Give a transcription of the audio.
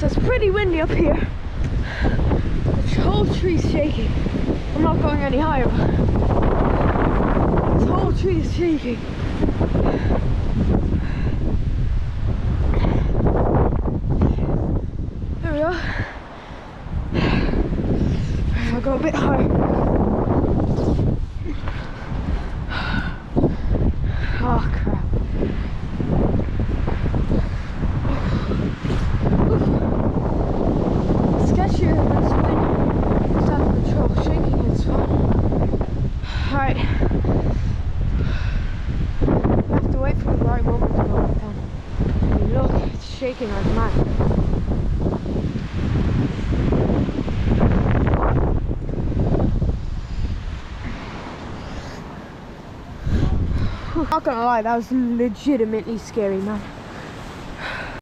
So it's pretty windy up here. The whole tree's shaking. I'm not going any higher. This whole tree is shaking. There we go. I'll go a bit higher. Oh crap. It's sketchier than spinning. It's out of control. Shaking is fun. Alright. I have to wait for the right moment to go back down. And look, it's shaking like mad. Not gonna lie, that was legitimately scary, man.